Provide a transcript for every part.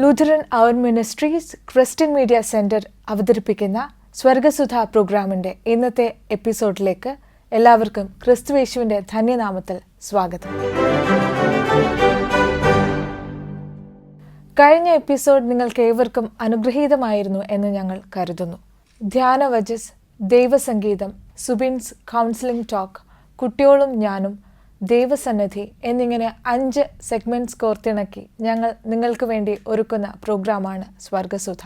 Lutheran അവർ ministries Christian media centre അവതരിപ്പിക്കുന്ന സ്വർഗസുധ പ്രോഗ്രാമിന്റെ ഇന്നത്തെ എപ്പിസോഡിലേക്ക് എല്ലാവർക്കും ക്രിസ്തുയേശുവിന്റെ ധന്യനാമത്തിൽ സ്വാഗതം. കഴിഞ്ഞ എപ്പിസോഡ് നിങ്ങൾക്ക് ഏവർക്കും അനുഗ്രഹീതമായിരുന്നു എന്ന് ഞങ്ങൾ കരുതുന്നു. ധ്യാനവചസ്, ദൈവസംഗീതം, സുബിൻസ് കൗൺസിലിംഗ് ടോക്ക്, കുട്ടിയോളും ഞാനും, ദൈവസന്നിധി എന്നിങ്ങനെ 5 സെഗ്മെന്റ്സ് കോർത്തിണക്കി ഞങ്ങൾ നിങ്ങൾക്ക് വേണ്ടി ഒരുക്കുന്ന പ്രോഗ്രാമാണ് സ്വർഗസുധ.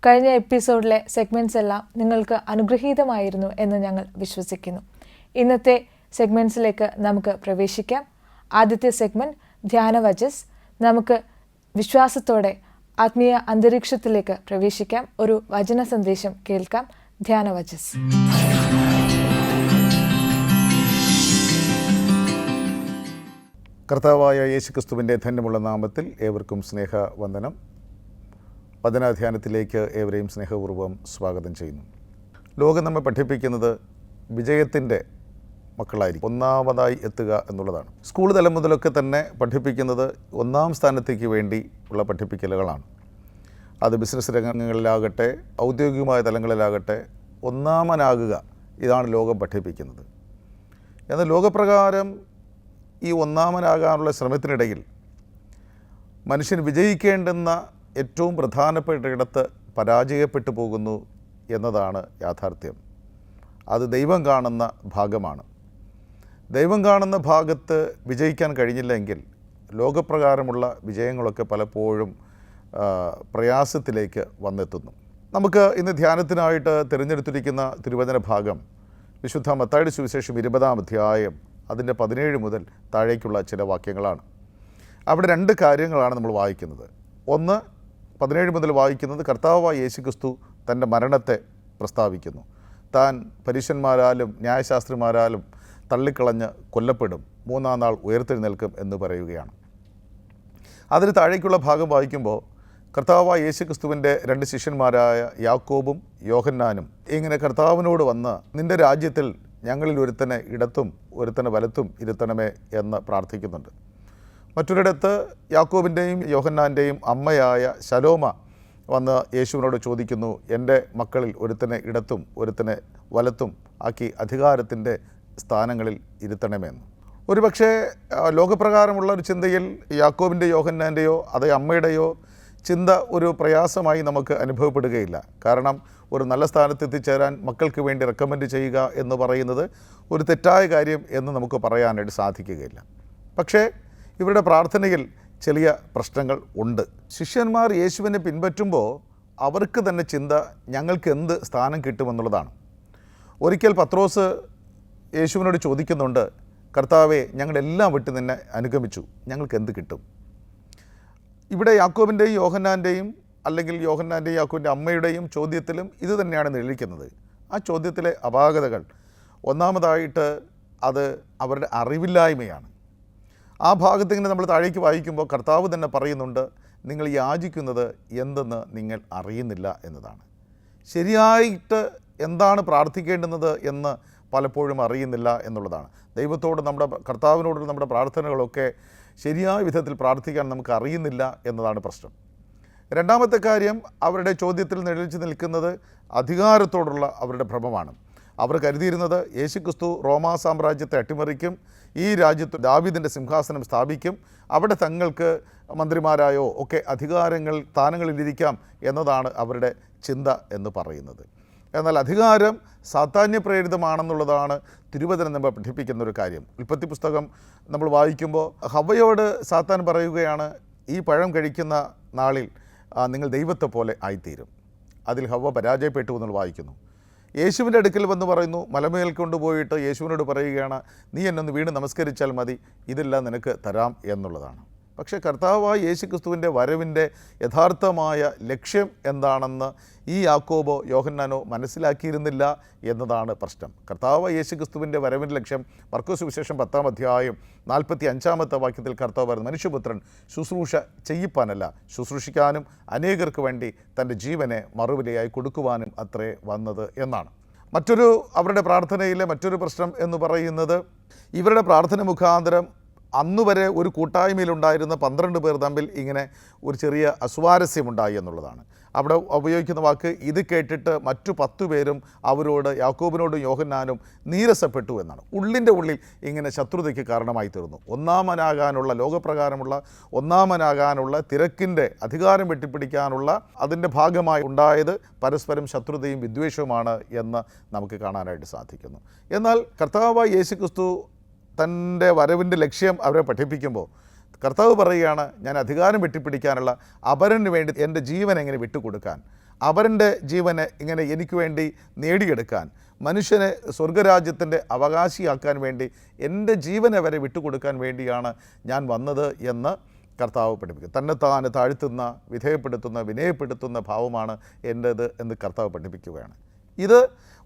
കഴിഞ്ഞ എപ്പിസോഡിലെ സെഗ്മെന്റ്സ് എല്ലാം നിങ്ങൾക്ക് അനുഗ്രഹീതമായിരുന്നു എന്ന് ഞങ്ങൾ വിശ്വസിക്കുന്നു. ഇന്നത്തെ സെഗ്മെന്റ്സിലേക്ക് നമുക്ക് പ്രവേശിക്കാം. ആദ്യത്തെ സെഗ്മെന്റ് ധ്യാനവചസ്. നമുക്ക് വിശ്വാസത്തോടെ ആത്മീയ അന്തരീക്ഷത്തിലേക്ക് പ്രവേശിക്കാം. ഒരു വചന സന്ദേശം കേൾക്കാം. ധ്യാനവചസ്. കർത്താവായ യേശുക്രിസ്തുവിൻ്റെ ധന്യമുള്ള നാമത്തിൽ ഏവർക്കും സ്നേഹവന്ദനം. വചനാധ്യാനത്തിലേക്ക് ഏവരെയും സ്നേഹപൂർവ്വം സ്വാഗതം ചെയ്യുന്നു. ലോകം നമ്മെ പഠിപ്പിക്കുന്നത് വിജയത്തിൻ്റെ മക്കളായിരിക്കും, ഒന്നാമതായി എത്തുക എന്നുള്ളതാണ്. സ്കൂൾ തലം മുതലൊക്കെ തന്നെ പഠിപ്പിക്കുന്നത് ഒന്നാം സ്ഥാനത്തേക്ക് വേണ്ടി ഉള്ള പഠിപ്പിക്കലുകളാണ്. അത് ബിസിനസ് രംഗങ്ങളിലാകട്ടെ ഔദ്യോഗികമായ തലങ്ങളിലാകട്ടെ ഒന്നാമനാകുക, ഇതാണ് ലോകം പഠിപ്പിക്കുന്നത്. എന്നാൽ ലോകപ്രകാരം ഈ ഒന്നാമനാകാനുള്ള ശ്രമത്തിനിടയിൽ മനുഷ്യൻ വിജയിക്കേണ്ടുന്ന ഏറ്റവും പ്രധാനപ്പെട്ട ഇടത്ത് പരാജയപ്പെട്ടു പോകുന്നു എന്നതാണ് യാഥാർത്ഥ്യം. അത് ദൈവം കാണുന്ന ഭാഗമാണ്. ദൈവം കാണുന്ന ഭാഗത്ത് വിജയിക്കാൻ കഴിഞ്ഞില്ലെങ്കിൽ ലോകപ്രകാരമുള്ള വിജയങ്ങളൊക്കെ പലപ്പോഴും പ്രയാസത്തിലേക്ക് വന്നെത്തുന്നു. നമുക്ക് ഇന്ന് ധ്യാനത്തിനായിട്ട് തിരഞ്ഞെടുത്തിരിക്കുന്ന തിരുവചന ഭാഗം വിശുദ്ധ മത്തായിയുടെ സുവിശേഷം 20-ാം അധ്യായം അതിൻ്റെ 17 മുതൽ താഴേക്കുള്ള ചില വാക്യങ്ങളാണ്. അവിടെ 2 കാര്യങ്ങളാണ് നമ്മൾ വായിക്കുന്നത്. ഒന്ന്, 17 മുതൽ വായിക്കുന്നത് കർത്താവായ യേശുക്രിസ്തു തൻ്റെ മരണത്തെ പ്രസ്താവിക്കുന്നു. താൻ പരീശന്മാരാലും ന്യായശാസ്ത്രിമാരാലും തള്ളിക്കളഞ്ഞ് കൊല്ലപ്പെടും, 3-ാം നാൾ ഉയർത്തെഴുന്നേൽക്കും എന്ന് പറയുകയാണ്. അതിന് താഴേക്കുള്ള ഭാഗം വായിക്കുമ്പോൾ കർത്താവായ യേശുക്രിസ്തുവിൻ്റെ 2 ശിഷ്യന്മാരായ യാക്കോബും യോഹന്നാനും ഇങ്ങനെ കർത്താവിനോട് വന്ന് നിൻ്റെ രാജ്യത്തിൽ ഞങ്ങളിൽ ഒരുത്തനെ ഇടത്തും ഒരുത്തനെ വലത്തും ഇരുത്തണമേ എന്ന് പ്രാർത്ഥിക്കുന്നുണ്ട്. മറ്റൊരിടത്ത് യാക്കോബിൻ്റെയും യോഹന്നാൻ്റെയും അമ്മയായ ശലോമ വന്ന് യേശുവിനോട് ചോദിക്കുന്നു, എൻ്റെ മക്കളിൽ ഒരുത്തനെ ഇടത്തും ഒരുത്തനെ വലത്തും ആക്കി അധികാരത്തിൻ്റെ സ്ഥാനങ്ങളിൽ ഇരുത്തണമെന്ന്. ഒരുപക്ഷെ ലോകപ്രകാരമുള്ള ഒരു ചിന്തയിൽ യാക്കോബിൻ്റെയോ യോഹന്നാൻ്റെയോ അതേ അമ്മയുടെയോ ചിന്ത ഒരു പ്രയാസമായി നമുക്ക് അനുഭവപ്പെടുകയില്ല. കാരണം ഒരു നല്ല സ്ഥാനത്ത് എത്തിച്ചേരാൻ മക്കൾക്ക് വേണ്ടി റെക്കമെൻഡ് ചെയ്യുക എന്ന് പറയുന്നത് ഒരു തെറ്റായ കാര്യം എന്ന് നമുക്ക് പറയാനായിട്ട് സാധിക്കുകയില്ല. പക്ഷേ ഇവരുടെ പ്രാർത്ഥനയിൽ ചെറിയ പ്രശ്നങ്ങൾ ഉണ്ട്. ശിഷ്യന്മാർ യേശുവിനെ പിൻപറ്റുമ്പോൾ അവർക്ക് തന്നെ ചിന്ത ഞങ്ങൾക്ക് എന്ത് സ്ഥാനം കിട്ടുമെന്നുള്ളതാണ്. ഒരിക്കൽ പത്രോസ് യേശുവിനോട് ചോദിക്കുന്നുണ്ട്, കർത്താവേ, ഞങ്ങളെല്ലാം വിട്ട് നിന്നെ അനുഗമിച്ചു, ഞങ്ങൾക്ക് എന്ത് കിട്ടും? ഇവിടെ യാക്കോബിൻ്റെയും യോഹന്നാൻ്റെയും അല്ലെങ്കിൽ യോഹന്നാൻ്റെയും യാക്കോബിൻ്റെ അമ്മയുടെയും ചോദ്യത്തിലും ഇത് തന്നെയാണ് നിഴലിക്കുന്നത്. ആ ചോദ്യത്തിലെ അപാകതകൾ ഒന്നാമതായിട്ട് അത് അവരുടെ അറിവില്ലായ്മയാണ്. ആ ഭാഗത്തിങ്ങനെ നമ്മൾ താഴേക്ക് വായിക്കുമ്പോൾ കർത്താവ് തന്നെ പറയുന്നുണ്ട്, നിങ്ങൾ യാചിക്കുന്നത് എന്തെന്ന് നിങ്ങൾ അറിയുന്നില്ല എന്നതാണ്. ശരിയായിട്ട് എന്താണ് പ്രാർത്ഥിക്കേണ്ടുന്നത് എന്ന് പലപ്പോഴും അറിയുന്നില്ല എന്നുള്ളതാണ്. ദൈവത്തോട് കർത്താവിനോട് നമ്മുടെ പ്രാർത്ഥനകളൊക്കെ ശരിയായ വിധത്തിൽ പ്രാർത്ഥിക്കാൻ നമുക്ക് അറിയുന്നില്ല എന്നതാണ് പ്രശ്നം. രണ്ടാമത്തെ കാര്യം, അവരുടെ ചോദ്യത്തിൽ നിഴലിച്ച് നിൽക്കുന്നത് അധികാരത്തോടുള്ള അവരുടെ ഭ്രമമാണ്. അവർ കരുതിയിരുന്നത് യേശുക്രിസ്തു റോമാ സാമ്രാജ്യത്തെ അട്ടിമറിക്കും, ഈ രാജ്യത്ത് ദാവീദിൻ്റെ സിംഹാസനം സ്ഥാപിക്കും, അവിടെ തങ്ങൾക്ക് മന്ത്രിമാരായോ ഒക്കെ സ്ഥാനങ്ങളിലിരിക്കാം എന്നതാണ് അവരുടെ ചിന്ത എന്ന് പറയുന്നത്. എന്നാൽ അധികാരം സാത്താന്യപ്രേരിതമാണെന്നുള്ളതാണ് തിരുവചനം നമ്മൾ പഠിപ്പിക്കുന്ന ഒരു കാര്യം. ഉൽപ്പത്തി പുസ്തകം നമ്മൾ വായിക്കുമ്പോൾ ഹവ്വയോട് സാത്താൻ പറയുകയാണ്, ഈ പഴം കഴിക്കുന്ന നാളിൽ നിങ്ങൾ ദൈവത്തെ പോലെ ആയിത്തീരും. അതിൽ ഹവ്വ പരാജയപ്പെട്ടു എന്ന് വായിക്കുന്നു. യേശുവിൻ്റെ അടുക്കൽ വന്ന് പറയുന്നു, മലമേൽ കൊണ്ടുപോയിട്ട് യേശുവിനോട് പറയുകയാണ്, നീ എന്നൊന്ന് വീണ് നമസ്കരിച്ചാൽ മതി, ഇതെല്ലാം നിനക്ക് തരാം എന്നുള്ളതാണ്. പക്ഷേ കർത്താവായ യേശുക്രിസ്തുവിൻ്റെ വരവിൻ്റെ യഥാർത്ഥമായ ലക്ഷ്യം എന്താണെന്ന് ഈ യാക്കോബോ യോഹന്നാനോ മനസ്സിലാക്കിയിരുന്നില്ല എന്നതാണ് പ്രശ്നം. കർത്താവായ യേശുക്രിസ്തുവിൻ്റെ വരവിൻ്റെ ലക്ഷ്യം മർക്കോസ് സുവിശേഷം 10-ാം അധ്യായം 45-ാമത്തെ വാക്യത്തിൽ കർത്താവ് പറയുന്നു, മനുഷ്യപുത്രൻ ശുശ്രൂഷ ചെയ്യിപ്പാനല്ല, ശുശ്രൂഷിക്കാനും അനേകർക്ക് വേണ്ടി തൻ്റെ ജീവനെ മറുവിലയായി കൊടുക്കുവാനും അത്രേ വന്നത് എന്നാണ്. അവരുടെ പ്രാർത്ഥനയിലെ മറ്റൊരു പ്രശ്നം എന്ന് പറയുന്നത്, ഇവരുടെ പ്രാർത്ഥന മുഖാന്തരം അന്നുവരെ ഒരു കൂട്ടായ്മയിലുണ്ടായിരുന്ന 12 പേർ തമ്മിൽ ഇങ്ങനെ ഒരു ചെറിയ അസ്വാരസ്യമുണ്ടായി എന്നുള്ളതാണ്. അവിടെ ഉപയോഗിക്കുന്ന വാക്ക്, ഇത് കേട്ടിട്ട് മറ്റു 10 പേരും അവരോട്, യാക്കോബിനോടും യോഹന്നാനും നീരസപ്പെട്ടു എന്നാണ്. ഉള്ളിൻ്റെ ഉള്ളിൽ ഇങ്ങനെ ശത്രുതയ്ക്ക് കാരണമായി തീർന്നു. ഒന്നാമനാകാനുള്ള, ലോകപ്രകാരമുള്ള ഒന്നാമനാകാനുള്ള തിരക്കിൻ്റെ അധികാരം വെട്ടിപ്പിടിക്കാനുള്ള അതിൻ്റെ ഭാഗമായി ഉണ്ടായത് പരസ്പരം ശത്രുതയും വിദ്വേഷവുമാണ് എന്ന് നമുക്ക് കാണാനായിട്ട് സാധിക്കുന്നു. എന്നാൽ കർത്താവായ യേശുക്രിസ്തു തൻ്റെ വരവിൻ്റെ ലക്ഷ്യം അവരെ പഠിപ്പിക്കുമ്പോൾ കർത്താവ് പറയുകയാണ്, ഞാൻ അധികാരം വെട്ടിപ്പിടിക്കാനുള്ള, അപരന് വേണ്ടി എൻ്റെ ജീവൻ എങ്ങനെ വിട്ടുകൊടുക്കാൻ, അപരൻ്റെ ജീവനെ ഇങ്ങനെ എനിക്ക് വേണ്ടി നേടിയെടുക്കാൻ, മനുഷ്യനെ സ്വർഗരാജ്യത്തിൻ്റെ അവകാശിയാക്കാൻ വേണ്ടി എൻ്റെ ജീവനെ വരെ വിട്ടുകൊടുക്കാൻ വേണ്ടിയാണ് ഞാൻ വന്നത് എന്ന് കർത്താവ് പഠിപ്പിക്കും. തന്നെത്താൻ താഴ്ത്തുന്ന, വിധേയപ്പെടുത്തുന്ന, വിനയപ്പെടുത്തുന്ന ഭാവമാണ് എൻ്റേത് എന്ന് കർത്താവ് പഠിപ്പിക്കുകയാണ്. ഇത്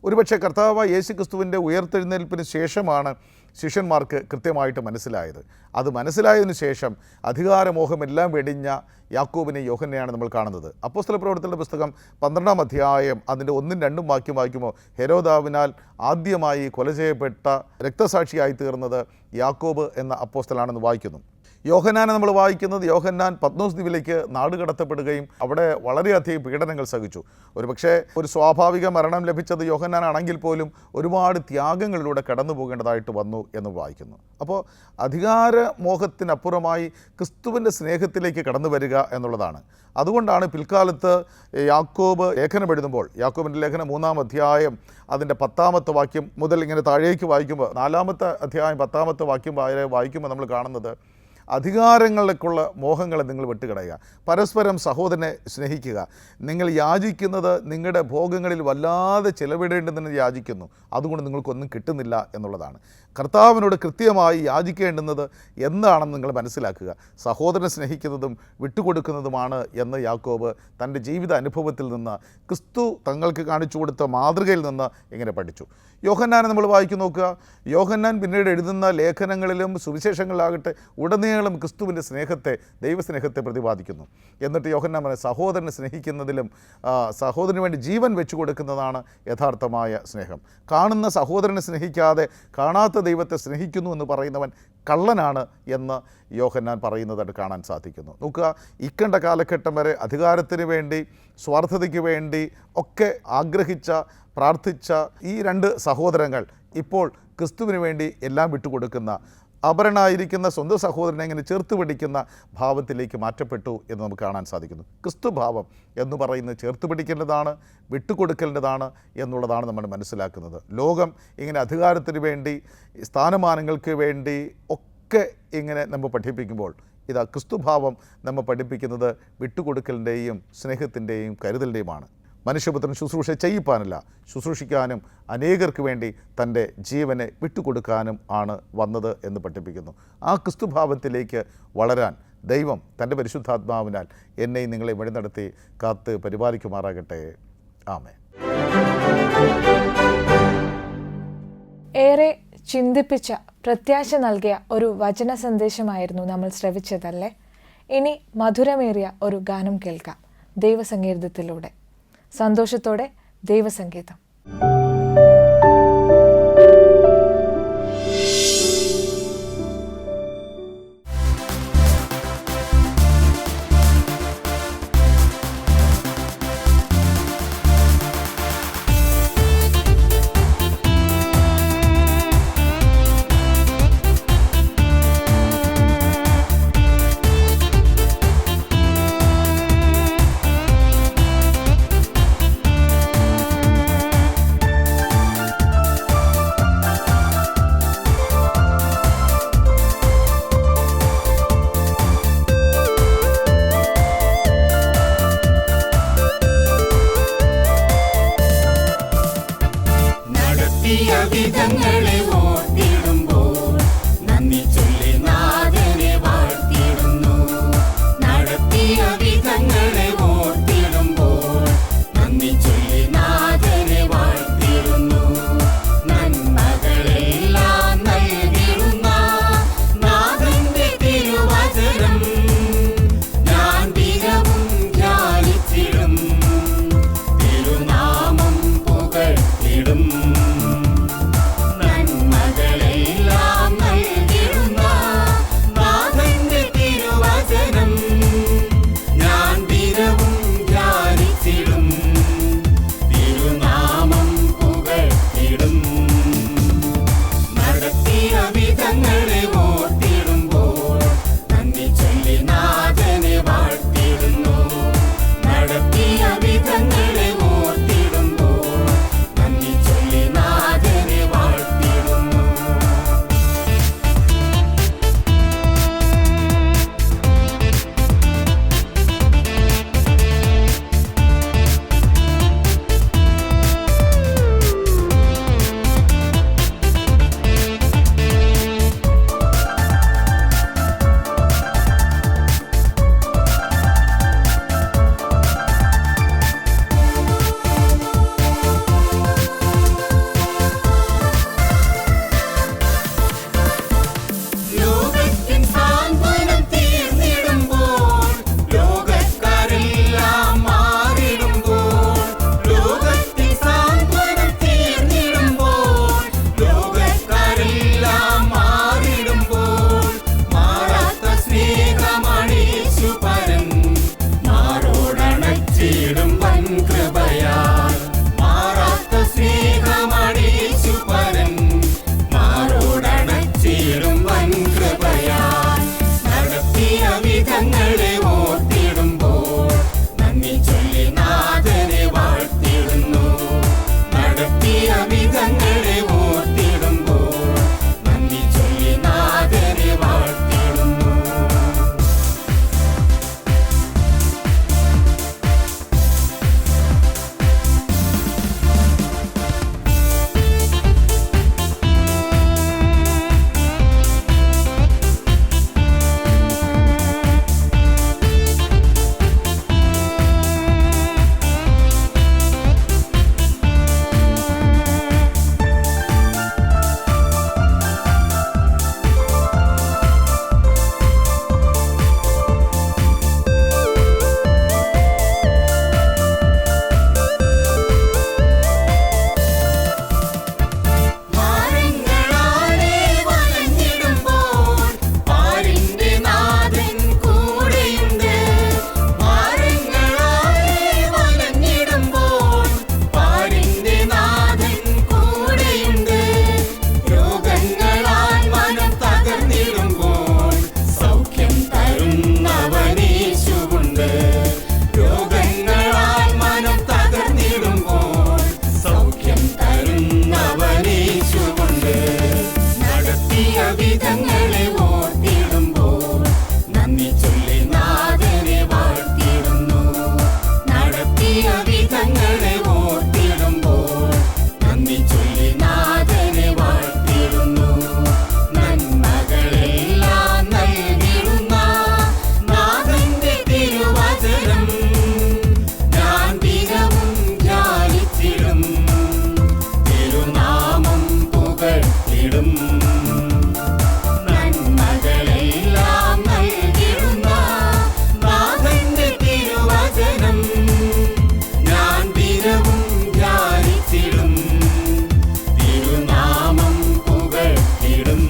ഒരുപക്ഷെ കർത്താവ് യേശുക്രിസ്തുവിൻ്റെ ഉയർത്തെഴുന്നേൽപ്പിന് ശേഷമാണ് ശിഷ്യന്മാർക്ക് കൃത്യമായിട്ട് മനസ്സിലായത്. അത് മനസ്സിലായതിനു ശേഷം അധികാരമോഹമെല്ലാം വെടിഞ്ഞ യാക്കോബിനെ, യോഹന്നെയാണ് നമ്മൾ കാണുന്നത്. അപ്പോസ്തലപ്രവർത്തനങ്ങളുടെ പുസ്തകം 12-ാം അധ്യായം അതിൻ്റെ 1-2 വാക്യം വായിക്കുമ്പോൾ, ഹെരോദാവിനാൽ ആദ്യമായി കൊല ചെയ്യപ്പെട്ട രക്തസാക്ഷിയായി തീർന്നത് യാക്കോബ് എന്ന അപ്പോസ്തലനാണെന്ന് വായിക്കുന്നു. യോഹന്നാനെ നമ്മൾ വായിക്കുന്നത്, യോഹന്നാൻ പത്മോസ് ദ്വീപിലേക്ക് നാടുകടത്തപ്പെടുകയും അവിടെ വളരെയധികം പീഡനങ്ങൾ സഹിച്ചു. ഒരുപക്ഷെ ഒരു സ്വാഭാവിക മരണം ലഭിച്ചത് യോഹന്നാനാണെങ്കിൽ പോലും ഒരുപാട് ത്യാഗങ്ങളിലൂടെ കടന്നു പോകേണ്ടതായിട്ട് വന്നു എന്ന് വായിക്കുന്നു. അപ്പോൾ അധികാരമോഹത്തിനപ്പുറമായി ക്രിസ്തുവിൻ്റെ സ്നേഹത്തിലേക്ക് കടന്നു വരിക എന്നുള്ളതാണ്. അതുകൊണ്ടാണ് പിൽക്കാലത്ത് യാക്കോബ് ലേഖനം എഴുതുമ്പോൾ, യാക്കോബിൻ്റെ ലേഖനം 3-ാം അധ്യായം അതിൻ്റെ 10-ാമത്തെ വാക്യം മുതൽ ഇങ്ങനെ താഴേക്ക് വായിക്കുമ്പോൾ, 4-ാമത്തെ അധ്യായം 10-ാമത്തെ വാക്യം വായിക്കുമ്പോൾ നമ്മൾ കാണുന്നത്, അധികാരങ്ങളിലേക്കുള്ള മോഹങ്ങളെ നിങ്ങൾ വിട്ടുകളയുക, പരസ്പരം സഹോദരനെ സ്നേഹിക്കുക, നിങ്ങൾ യാചിക്കുന്നത് നിങ്ങളുടെ ഭോഗങ്ങളിൽ വല്ലാതെ ചിലവിടേണ്ടതെന്ന് യാചിക്കുന്നു, അതുകൊണ്ട് നിങ്ങൾക്കൊന്നും കിട്ടുന്നില്ല എന്നുള്ളതാണ്. കർത്താവിനോട് കൃത്യമായി യാചിക്കേണ്ടുന്നത് എന്താണെന്ന് നിങ്ങൾ മനസ്സിലാക്കുക. സഹോദരനെ സ്നേഹിക്കുന്നതും വിട്ടുകൊടുക്കുന്നതുമാണ് എന്ന് യാക്കോബ് തൻ്റെ ജീവിത അനുഭവത്തിൽ നിന്ന്, ക്രിസ്തു തങ്ങൾക്ക് കാണിച്ചു കൊടുത്ത മാതൃകയിൽ നിന്ന് ഇങ്ങനെ പഠിച്ചു. യോഹന്നാനെ നമ്മൾ വായിച്ചു നോക്കുക. യോഹന്നാൻ പിന്നീട് എഴുതുന്ന ലേഖനങ്ങളിലും സുവിശേഷങ്ങളിലാകട്ടെ ഉടനീളം ക്രിസ്തുവിൻ്റെ സ്നേഹത്തെ, ദൈവസ്നേഹത്തെ പ്രതിപാദിക്കുന്നു. എന്നിട്ട് യോഹന്നാൻ പറഞ്ഞ, സഹോദരനെ സ്നേഹിക്കുന്നതിലും സഹോദരന് വേണ്ടി ജീവൻ വെച്ചു കൊടുക്കുന്നതാണ് യഥാർത്ഥമായ സ്നേഹം. കാണുന്ന സഹോദരനെ സ്നേഹിക്കാതെ കാണാത്ത ദൈവത്തെ സ്നേഹിക്കുന്നു എന്ന് പറയുന്നവൻ കള്ളനാണ് എന്ന് യോഹന്നാൻ പറയുന്നതായിട്ട് കാണാൻ സാധിക്കുന്നു. നോക്കുക, ഇക്കണ്ട കാലഘട്ടം വരെ അധികാരത്തിന് വേണ്ടി, സ്വാർത്ഥതയ്ക്ക് വേണ്ടി ഒക്കെ ആഗ്രഹിച്ച, പ്രാർത്ഥിച്ച ഈ 2 സഹോദരങ്ങൾ ഇപ്പോൾ ക്രിസ്തുവിന് വേണ്ടി എല്ലാം വിട്ടുകൊടുക്കുന്ന, അപരനായിരിക്കുന്ന സ്വന്തം സഹോദരനെ ഇങ്ങനെ ചേർത്ത് പിടിക്കുന്ന ഭാവത്തിലേക്ക് മാറ്റപ്പെട്ടു എന്ന് നമുക്ക് കാണാൻ സാധിക്കുന്നു. ക്രിസ്തുഭാവം എന്ന് പറയുന്നത് ചേർത്ത് പിടിക്കേണ്ടതാണ്, വിട്ടുകൊടുക്കേണ്ടതാണ് എന്നുള്ളതാണ് നമ്മൾ മനസ്സിലാക്കുന്നത്. ലോകം ഇങ്ങനെ അധികാരത്തിന് വേണ്ടി, സ്ഥാനമാനങ്ങൾക്ക് വേണ്ടി ഒക്കെ ഇങ്ങനെ നമ്മൾ പഠിപ്പിക്കുമ്പോൾ, ഇതാ ക്രിസ്തുഭാവം നമ്മൾ പഠിപ്പിക്കുന്നത് വിട്ടുകൊടുക്കലിൻ്റെയും സ്നേഹത്തിൻ്റെയും കരുതലിൻ്റെയുമാണ്. മനുഷ്യപുത്രൻ ശുശ്രൂഷ ചെയ്യിപ്പാനല്ല, ശുശ്രൂഷിക്കാനും അനേകർക്ക് വേണ്ടി തൻ്റെ ജീവനെ വിട്ടുകൊടുക്കാനും ആണ് വന്നത് എന്ന് പഠിപ്പിക്കുന്നു. ആ ക്രിസ്തുഭാവത്തിലേക്ക് വളരാൻ ദൈവം തൻ്റെ പരിശുദ്ധാത്മാവിനാൽ എന്നെയും നിങ്ങളെ വഴി നടത്തി കാത്ത് പരിപാലിക്കുമാറാകട്ടെ. ആമേൻ. ഏറെ ചിന്തിപ്പിച്ച, പ്രത്യാശ നൽകിയ ഒരു വചന സന്ദേശമായിരുന്നു നമ്മൾ ശ്രവിച്ചതല്ലേ? ഇനി മധുരമേറിയ ഒരു ഗാനം കേൾക്കാം ദൈവസങ്കീർത്തനത്തിലൂടെ. സന്തോഷത്തോടെ ദൈവസംഗീതം. വിധങ്ങളെ ഓർത്തിടുമ്പോൾ നന്ദി ചൊല്ലി നാഥനെ വാഴ്ത്തിടുന്നു. നടത്തിയ വിധങ്ങളെ ഓർത്തിടുമ്പോൾ നന്ദി ചൊല്ലി നാഥനെ വാഴ്ത്തിടുന്നു. വിധങ്ങളെ ഓർത്തിടുമ്പോൾ നന്ദി ചൊല്ലി നാഥനെ വാഴ്ത്തിടുന്നു. നടത്തിയ വിധങ്ങളെ ഓർത്തിടുമ്പോൾ നന്ദി ചൊല്ലി നാഥനെ വാഴ്ത്തിടുന്നു. നന്മകളെല്ലാം നൽകിടുന്ന നാഥന്റെ തിരുവചനം ഞാൻ ദിനവും ധ്യാനിച്ചിടും. തിരുനാമം പുകഴ്ത്തിടും.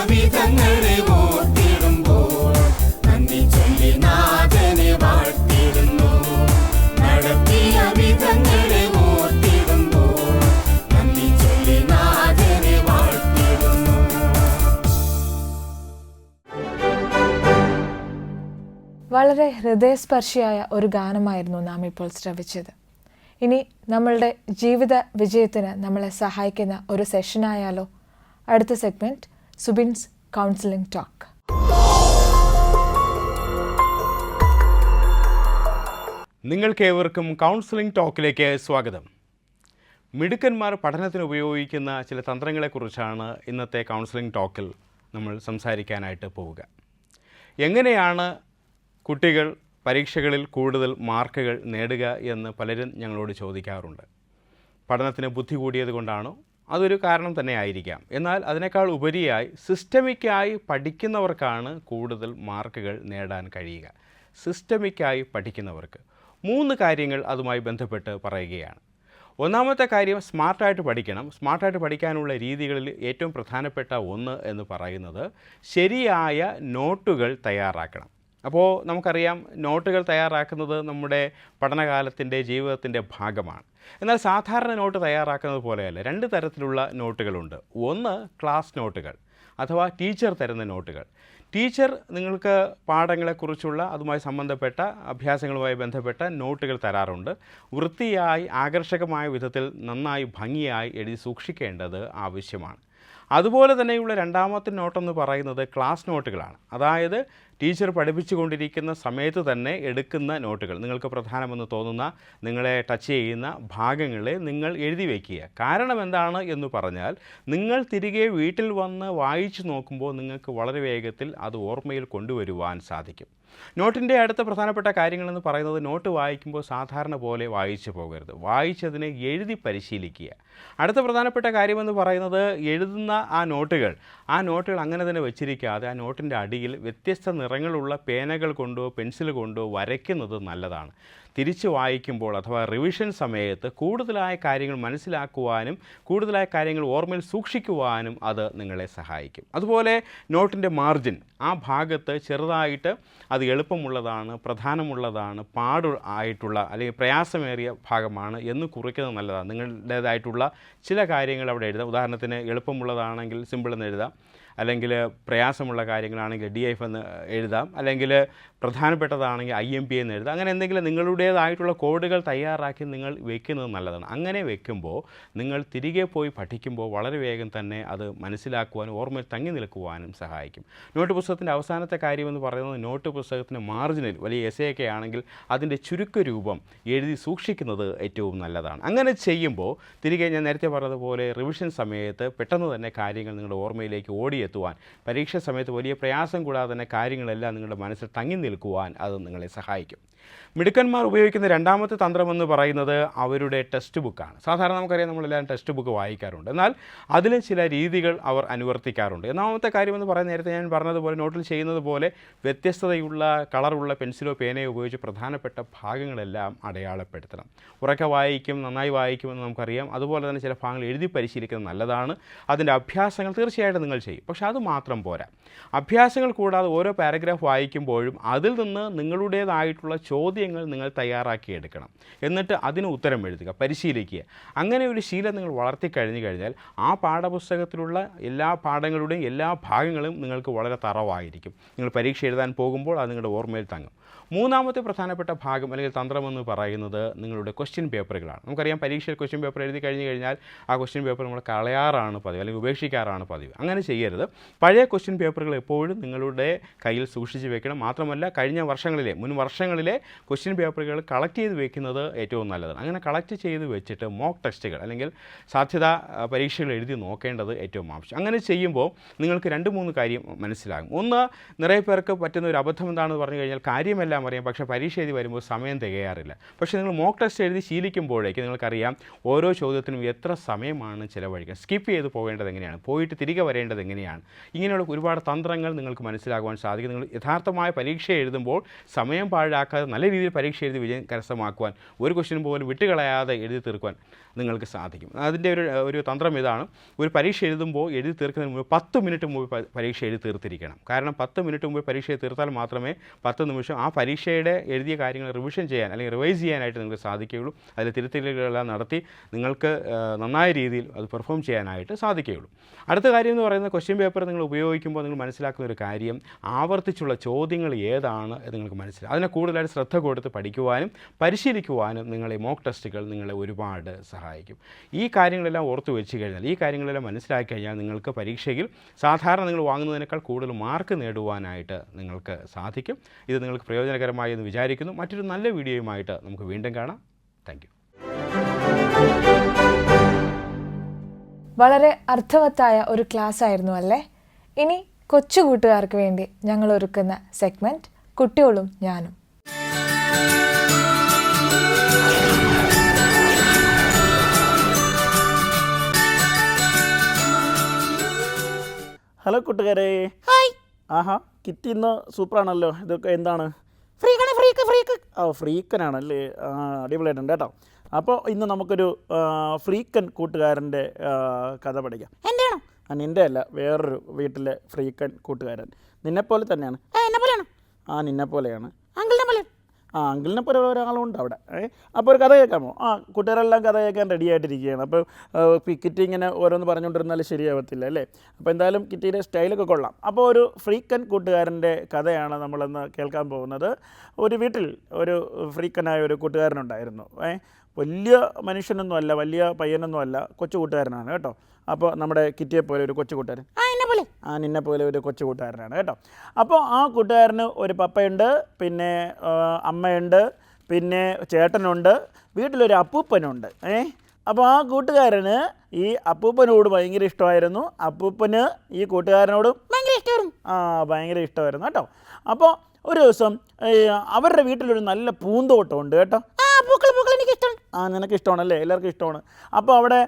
വിധങ്ങളെ ഓർത്തിടുമ്പോൾ നന്ദി ചൊല്ലി നാഥനെ വാഴ്ത്തിടുന്നു. നടത്തിയ വിധങ്ങളെ ഓർത്തിടുമ്പോൾ നന്ദി ചൊല്ലി നാഥനെ വാഴ്ത്തിടുന്നു. വളരെ ഹൃദയസ്പർശിയായ ഒരു ഗാനമായിരുന്നു നാം ഇപ്പോൾ ശ്രവിച്ചത്. ഇനി നമ്മളുടെ ജീവിത വിജയത്തിന് നമ്മളെ സഹായിക്കുന്ന ഒരു സെഷനായാലോ? അടുത്ത സെഗ്മെൻറ്റ് സുബിൻസ് കൗൺസിലിംഗ് ടോക്ക്. നിങ്ങൾക്കേവർക്കും കൗൺസിലിംഗ് ടോക്കിലേക്ക് സ്വാഗതം. മിടുക്കന്മാർ പഠനത്തിന് ഉപയോഗിക്കുന്ന ചില തന്ത്രങ്ങളെക്കുറിച്ചാണ് ഇന്നത്തെ കൗൺസിലിംഗ് ടോക്കിൽ നമ്മൾ സംസാരിക്കാനായിട്ട് പോവുക. എങ്ങനെയാണ് കുട്ടികൾ പരീക്ഷകളിൽ കൂടുതൽ മാർക്കുകൾ നേടുക എന്ന് പലരും ഞങ്ങളോട് ചോദിക്കാറുണ്ട്. പഠനത്തിന് ബുദ്ധി കൂടിയത് കൊണ്ടാണോ? അതൊരു കാരണം തന്നെ ആയിരിക്കാം. എന്നാൽ അതിനേക്കാൾ ഉപരിയായി സിസ്റ്റമിക്കായി പഠിക്കുന്നവർക്കാണ് കൂടുതൽ മാർക്കുകൾ നേടാൻ കഴിയുക. സിസ്റ്റമിക്കായി പഠിക്കുന്നവർക്ക് 3 കാര്യങ്ങൾ അതുമായി ബന്ധപ്പെട്ട് പറയുകയാണ്. ഒന്നാമത്തെ കാര്യം, സ്മാർട്ടായിട്ട് പഠിക്കണം. സ്മാർട്ടായിട്ട് പഠിക്കാനുള്ള രീതികളിൽ ഏറ്റവും പ്രധാനപ്പെട്ട ഒന്ന് എന്ന് പറയുന്നത് ശരിയായ നോട്ടുകൾ തയ്യാറാക്കണം. അപ്പോൾ നമുക്കറിയാം, നോട്ടുകൾ തയ്യാറാക്കുന്നത് നമ്മുടെ പഠനകാലത്തിൻ്റെ ജീവിതത്തിൻ്റെ ഭാഗമാണ്. എന്നാൽ സാധാരണ നോട്ട് തയ്യാറാക്കുന്നത് പോലെയല്ല. 2 തരത്തിലുള്ള നോട്ടുകളുണ്ട്. ഒന്ന് ക്ലാസ് നോട്ടുകൾ അഥവാ ടീച്ചർ തരുന്ന നോട്ടുകൾ. ടീച്ചർ നിങ്ങൾക്ക് പാഠങ്ങളെക്കുറിച്ചുള്ള അതുമായി സംബന്ധപ്പെട്ട അഭ്യാസങ്ങളുമായി ബന്ധപ്പെട്ട നോട്ടുകൾ തരാറുണ്ട്. വൃത്തിയായി ആകർഷകമായ വിധത്തിൽ നന്നായി ഭംഗിയായി എഴുതി സൂക്ഷിക്കേണ്ടത് ആവശ്യമാണ്. അതുപോലെ തന്നെയുള്ള രണ്ടാമത്തെ നോട്ടെന്ന് പറയുന്നത് ക്ലാസ് നോട്ടുകളാണ്. അതായത് ടീച്ചർ പഠിപ്പിച്ചുകൊണ്ടിരിക്കുന്ന സമയത്ത് തന്നെ എടുക്കുന്ന നോട്ടുകൾ. നിങ്ങൾക്ക് പ്രധാനമെന്ന് തോന്നുന്ന, നിങ്ങളെ ടച്ച് ചെയ്യുന്ന ഭാഗങ്ങളെ നിങ്ങൾ എഴുതി വയ്ക്കുക. കാരണം എന്താണ് എന്ന് പറഞ്ഞാൽ, നിങ്ങൾ തിരികെ വീട്ടിൽ വന്ന് വായിച്ചു നോക്കുമ്പോൾ നിങ്ങൾക്ക് വളരെ വേഗത്തിൽ അത് ഓർമ്മയിൽ കൊണ്ടുവരുവാൻ സാധിക്കും. നോട്ടിൻ്റെ അടുത്ത പ്രധാനപ്പെട്ട കാര്യങ്ങളെന്ന് പറയുന്നത്, നോട്ട് വായിക്കുമ്പോൾ സാധാരണ പോലെ വായിച്ചു പോകരുത്. വായിച്ചതിനെ എഴുതി പരിശീലിക്കുക. അടുത്ത പ്രധാനപ്പെട്ട കാര്യമെന്ന് പറയുന്നത്, എഴുതുന്ന ആ നോട്ടുകൾ അങ്ങനെ തന്നെ വെച്ചിരിക്കാതെ ആ നോട്ടിൻ്റെ അടിയിൽ വ്യത്യസ്ത നിറങ്ങളുള്ള പേനകൾ കൊണ്ടോ പെൻസിൽ കൊണ്ടോ വരയ്ക്കുന്നത് നല്ലതാണ്. തിരിച്ച് വായിക്കുമ്പോൾ അഥവാ റിവിഷൻ സമയത്ത് കൂടുതലായ കാര്യങ്ങൾ മനസ്സിലാക്കുവാനും കൂടുതലായ കാര്യങ്ങൾ ഓർമ്മയിൽ സൂക്ഷിക്കുവാനും അത് നിങ്ങളെ സഹായിക്കും. അതുപോലെ നോട്ടിൻ്റെ മാർജിൻ, ആ ഭാഗത്ത് ചെറുതായിട്ട് അത് എളുപ്പമുള്ളതാണ്, പ്രധാനമുള്ളതാണ്, ആയിട്ടുള്ള അല്ലെങ്കിൽ പ്രയാസമേറിയ ഭാഗമാണ് എന്ന് കുറിക്കുന്നത് നല്ലതാണ്. നിങ്ങളുടേതായിട്ടുള്ള ചില കാര്യങ്ങൾ അവിടെ എഴുതാം. ഉദാഹരണത്തിന് എളുപ്പമുള്ളതാണെങ്കിൽ സിമ്പിൾ എന്ന് എഴുതാം. അല്ലെങ്കിൽ പ്രയാസമുള്ള കാര്യങ്ങളാണെങ്കിൽ DF എന്ന് എഴുതാം, അല്ലെങ്കിൽ പ്രധാനപ്പെട്ടതാണെങ്കിൽ IMP എന്ന് എഴുതാം. അങ്ങനെ എന്തെങ്കിലും നിങ്ങളുടേതായിട്ടുള്ള കോഡുകൾ തയ്യാറാക്കി നിങ്ങൾ വെക്കുന്നത് നല്ലതാണ്. അങ്ങനെ വെക്കുമ്പോൾ നിങ്ങൾ തിരികെ പോയി പഠിക്കുമ്പോൾ വളരെ വേഗം തന്നെ അത് മനസ്സിലാക്കുവാനും ഓർമ്മയിൽ തങ്ങി നിൽക്കുവാനും സഹായിക്കും. നോട്ട് പുസ്തകത്തിൻ്റെ അവസാനത്തെ കാര്യമെന്ന് പറയുന്നത് നോട്ട് പുസ്തകത്തിൻ്റെ മാർജിനിൽ വലിയ എസ്സേയൊക്കെ ആണെങ്കിൽ അതിൻ്റെ ചുരുക്കരൂപം എഴുതി സൂക്ഷിക്കുന്നത് ഏറ്റവും നല്ലതാണ്. അങ്ങനെ ചെയ്യുമ്പോൾ തിരികെ ഞാൻ നേരത്തെ പറഞ്ഞതുപോലെ റിവിഷൻ സമയത്ത് പെട്ടെന്ന് തന്നെ കാര്യങ്ങൾ നിങ്ങളുടെ ഓർമ്മയിലേക്ക് ഓടിയെത്തുവാൻ, പരീക്ഷ സമയത്ത് വലിയ പ്രയാസം കൂടാതെ തന്നെ കാര്യങ്ങളെല്ലാം നിങ്ങളുടെ മനസ്സിൽ തങ്ങി നിൽക്കുവാൻ അത് നിങ്ങളെ സഹായിക്കും. മിടുക്കന്മാർ ഉപയോഗിക്കുന്ന രണ്ടാമത്തെ തന്ത്രമെന്ന് പറയുന്നത് അവരുടെ ടെക്സ്റ്റ് ബുക്കാണ്. സാധാരണ നമുക്കറിയാം നമ്മളെല്ലാം ടെക്സ്റ്റ് ബുക്ക് വായിക്കാറുണ്ട്, എന്നാൽ അതിലും ചില രീതികൾ അവർ അനുവർത്തിക്കാറുണ്ട്. ഒന്നാമത്തെ കാര്യമെന്ന് പറയുന്നത് നേരത്തെ ഞാൻ പറഞ്ഞതുപോലെ നോട്ടിൽ ചെയ്യുന്നത് പോലെ വ്യത്യസ്തതയുള്ള കളറുള്ള പെൻസിലോ പേനയോ ഉപയോഗിച്ച് പ്രധാനപ്പെട്ട ഭാഗങ്ങളെല്ലാം അടയാളപ്പെടുത്തണം. ഉറക്കെ വായിക്കും, നന്നായി വായിക്കുമെന്ന് നമുക്കറിയാം. അതുപോലെ തന്നെ ചില ഭാഗങ്ങൾ എഴുതി പരിശീലിക്കുന്നത് നല്ലതാണ്. അതിൻ്റെ അഭ്യാസങ്ങൾ തീർച്ചയായിട്ടും നിങ്ങൾ ചെയ്യും. പക്ഷേ അത് മാത്രം പോരാ. അഭ്യാസങ്ങൾ കൂടാതെ ഓരോ പാരഗ്രാഫ് വായിക്കുമ്പോഴും അതിൽ നിന്ന് നിങ്ങളുടേതായിട്ടുള്ള ചോദ്യങ്ങൾ നിങ്ങൾ തയ്യാറാക്കിയെടുക്കണം. എന്നിട്ട് അതിന് ഉത്തരം എഴുതുക, പരിശീലിക്കുക. അങ്ങനെ ഒരു ശീലം നിങ്ങൾ വളർത്തി കഴിഞ്ഞാൽ ആ പാഠപുസ്തകത്തിലുള്ള എല്ലാ പാഠങ്ങളുടെയും എല്ലാ ഭാഗങ്ങളും നിങ്ങൾക്ക് വളരെ തറവായിരിക്കും. നിങ്ങൾ പരീക്ഷ എഴുതാൻ പോകുമ്പോൾ അത് നിങ്ങളുടെ ഓർമ്മയിൽ തങ്ങും. മൂന്നാമത്തെ പ്രധാനപ്പെട്ട ഭാഗം അല്ലെങ്കിൽ തന്ത്രമെന്ന് പറയുന്നത് നിങ്ങളുടെ ക്വസ്റ്റ്യൻ പേപ്പറുകളാണ്. നമുക്കറിയാം പരീക്ഷയിൽ ക്വസ്റ്റ്യൻ പേപ്പർ എഴുതി കഴിഞ്ഞാൽ ആ ക്വസ്റ്റ്യൻ പേപ്പർ നമ്മൾ കളയാറാണ് പതിവ്, അല്ലെങ്കിൽ ഉപേക്ഷിക്കാറാണ് പതിവ്. അങ്ങനെ ചെയ്യരുത്. പഴയ ക്വസ്റ്റ്യൻ പേപ്പറുകൾ എപ്പോഴും നിങ്ങളുടെ കയ്യിൽ സൂക്ഷിച്ച് വെക്കണം. മാത്രമല്ല കഴിഞ്ഞ വർഷങ്ങളിലെ മുൻ വർഷങ്ങളിലെ ക്വസ്റ്റ്യൻ പേപ്പറുകൾ കളക്ട് ചെയ്ത് വെക്കുന്നത് ഏറ്റവും നല്ലതാണ്. അങ്ങനെ കളക്ട് ചെയ്ത് വെച്ചിട്ട് മോക്ക് ടെസ്റ്റുകൾ അല്ലെങ്കിൽ സാധ്യതാ പരീക്ഷകൾ എഴുതി നോക്കേണ്ടത് ഏറ്റവും ആവശ്യം. അങ്ങനെ ചെയ്യുമ്പോൾ നിങ്ങൾക്ക് 2-3 കാര്യം മനസ്സിലാകും. ഒന്ന്, നിറയെ പേർക്ക് പറ്റുന്ന ഒരു അബദ്ധം എന്താണെന്ന് പറഞ്ഞു കഴിഞ്ഞാൽ കാര്യമെല്ലാം അറിയാം, പക്ഷേ പരീക്ഷ എഴുതി വരുമ്പോൾ സമയം തികയാറില്ല. പക്ഷേ നിങ്ങൾ മോക്ക് ടെസ്റ്റ് എഴുതി ശീലിക്കുമ്പോഴേക്ക് നിങ്ങൾക്കറിയാം ഓരോ ചോദ്യത്തിനും എത്ര സമയമാണ് ചിലവഴിക്കുക, സ്കിപ്പ് ചെയ്ത് പോകേണ്ടത് എങ്ങനെയാണ്, പോയിട്ട് തിരികെ വരേണ്ടത് എങ്ങനെയാണ്. ഇങ്ങനെയുള്ള ഒരുപാട് തന്ത്രങ്ങൾ നിങ്ങൾക്ക് മനസ്സിലാക്കുവാൻ സാധിക്കും. നിങ്ങൾ യഥാർത്ഥമായ പരീക്ഷ എഴുതുമ്പോൾ സമയം പാഴാക്കാതെ നല്ല രീതിയിൽ പരീക്ഷ എഴുതി വിജയം കരസ്ഥമാക്കുവാൻ, ഒരു ക്വസ്റ്റ്യൻ പോലും വിട്ടുകളയാതെ എഴുതി തീർക്കുവാൻ നിങ്ങൾക്ക് സാധിക്കും. അതിൻ്റെ ഒരു തന്ത്രം ഇതാണ്. ഒരു പരീക്ഷ എഴുതുമ്പോൾ എഴുതി തീർക്കുന്നതിന് മുമ്പ് 10 മിനിറ്റ് മുമ്പ് പരീക്ഷ എഴുതി തീർത്തിരിക്കണം. കാരണം 10 മിനിറ്റ് മുമ്പ് പരീക്ഷ തീർത്താൽ മാത്രമേ 10 നിമിഷം ആ പരീക്ഷയുടെ എഴുതിയ കാര്യങ്ങൾ റിവിഷൻ ചെയ്യാൻ അല്ലെങ്കിൽ റിവൈസ് ചെയ്യാനായിട്ട് നിങ്ങൾക്ക് സാധിക്കുകയുള്ളൂ. അതിൽ തിരുത്തലുകളെല്ലാം നടത്തി നിങ്ങൾക്ക് നന്നായ രീതിയിൽ അത് പെർഫോം ചെയ്യാനായിട്ട് സാധിക്കുകയുള്ളൂ. അടുത്ത കാര്യം എന്ന് പറയുന്നത് ക്വസ്റ്റ്യൻ പേപ്പർ നിങ്ങൾ ഉപയോഗിക്കുമ്പോൾ നിങ്ങൾ മനസ്സിലാക്കുന്ന ഒരു കാര്യം ആവർത്തിച്ചുള്ള ചോദ്യങ്ങൾ ഏതാണ് എന്ന് നിങ്ങൾക്ക് മനസ്സിലാക്കും. അതിനെ കൂടുതലായിട്ട് ശ്രദ്ധ കൊടുത്ത് പഠിക്കുവാനും പരിശീലിക്കുവാനും നിങ്ങളെ മോക്ക് ടെസ്റ്റുകൾ നിങ്ങളെ ഒരുപാട് സഹായിക്കും. ഈ കാര്യങ്ങളെല്ലാം ഓർത്തു വെച്ച് കഴിഞ്ഞാൽ, ഈ കാര്യങ്ങളെല്ലാം മനസ്സിലാക്കി കഴിഞ്ഞാൽ നിങ്ങൾക്ക് പരീക്ഷയിൽ സാധാരണ നിങ്ങൾ വാങ്ങുന്നതിനേക്കാൾ കൂടുതൽ മാർക്ക് നേടുവാനായിട്ട് നിങ്ങൾക്ക് സാധിക്കും. ഇത് നിങ്ങൾക്ക് പ്രയോജനകരമായി എന്ന് വിചാരിക്കുന്നു. മറ്റൊരു നല്ല വീഡിയോയുമായിട്ട് നമുക്ക് വീണ്ടും കാണാം. Thank you. വളരെ അർത്ഥവത്തായ ഒരു ക്ലാസ് ആയിരുന്നു അല്ലേ? ഇനി കൊച്ചു കൂട്ടുകാർക്ക് വേണ്ടി ഞങ്ങൾ ഒരുക്കുന്ന സെഗ്മെൻറ്റ് കുട്ടികളും ഞാനും. ഹലോ കൂട്ടുകാരെ. ഹായ്. ആഹാ, കിറ്റി ഇന്ന് സൂപ്പറാണല്ലോ. ഇതൊക്കെ എന്താണ്? ഫ്രീക്കാണ്, ഫ്രീക്ക്. ഓ, ഫ്രീക്കനാണല്ലേ. അടിപൊളിയായിട്ടുണ്ട് കേട്ടോ. അപ്പോൾ ഇന്ന് നമുക്കൊരു ഫ്രീക്കൻ കൂട്ടുകാരൻ്റെ കഥ പഠിക്കാം. എൻ്റെ ആണോ? നിൻ്റെ അല്ല, വേറൊരു വീട്ടിലെ ഫ്രീക്കൻ കൂട്ടുകാരൻ. നിന്നെപ്പോലെ തന്നെയാണ്. എന്നെ പോലെയാണോ? നിന്നെപ്പോലെയാണ്. അങ്കിളിനെ പോലെ? അങ്കിളിനെ പോലെ ഒരാളുണ്ട് അവിടെ. അപ്പോൾ ഒരു കഥ കേൾക്കാമോ? കൂട്ടുകാരെല്ലാം കഥ കേൾക്കാൻ റെഡി ആയിട്ടിരിക്കുകയാണ്. അപ്പോൾ കിറ്റി ഇങ്ങനെ ഓരോന്ന് പറഞ്ഞുകൊണ്ടിരുന്നാൽ ശരിയാവത്തില്ല അല്ലേ? അപ്പോൾ എന്തായാലും കിറ്റിയുടെ സ്റ്റൈലൊക്കെ കൊള്ളാം. അപ്പോൾ ഒരു ഫ്രീക്കൻ കൂട്ടുകാരൻ്റെ കഥയാണ് നമ്മളിന്ന് കേൾക്കാൻ പോകുന്നത്. ഒരു വീട്ടിൽ ഒരു ഫ്രീക്കനായ ഒരു കൂട്ടുകാരനുണ്ടായിരുന്നു. വലിയ മനുഷ്യനൊന്നുമല്ല, വലിയ പയ്യനൊന്നുമല്ല, കൊച്ചു കൂട്ടുകാരനാണ് കേട്ടോ. അപ്പോൾ നമ്മുടെ കിറ്റിയെ പോലെ ഒരു കൊച്ചു കൂട്ടുകാരൻ. നിന്നെ പോലെ ഒരു കൊച്ചു കൂട്ടുകാരനാണ് കേട്ടോ. അപ്പോൾ ആ കൂട്ടുകാരന് ഒരു പപ്പയുണ്ട്, പിന്നെ അമ്മയുണ്ട്, പിന്നെ ചേട്ടനുണ്ട്, വീട്ടിലൊരു അപ്പൂപ്പനുണ്ട്. അപ്പോൾ ആ കൂട്ടുകാരന് ഈ അപ്പൂപ്പനോട് ഭയങ്കര ഇഷ്ടമായിരുന്നു. അപ്പൂപ്പന് ഈ കൂട്ടുകാരനോടും ഭയങ്കര ഇഷ്ടമായിരുന്നു കേട്ടോ. അപ്പോൾ ഒരു ദിവസം അവരുടെ വീട്ടിലൊരു നല്ല പൂന്തോട്ടമുണ്ട് കേട്ടോ. നിനക്ക് ഇഷ്ടമാണല്ലേ? എല്ലാവർക്കും ഇഷ്ടമാണ്. അപ്പോൾ അവിടെ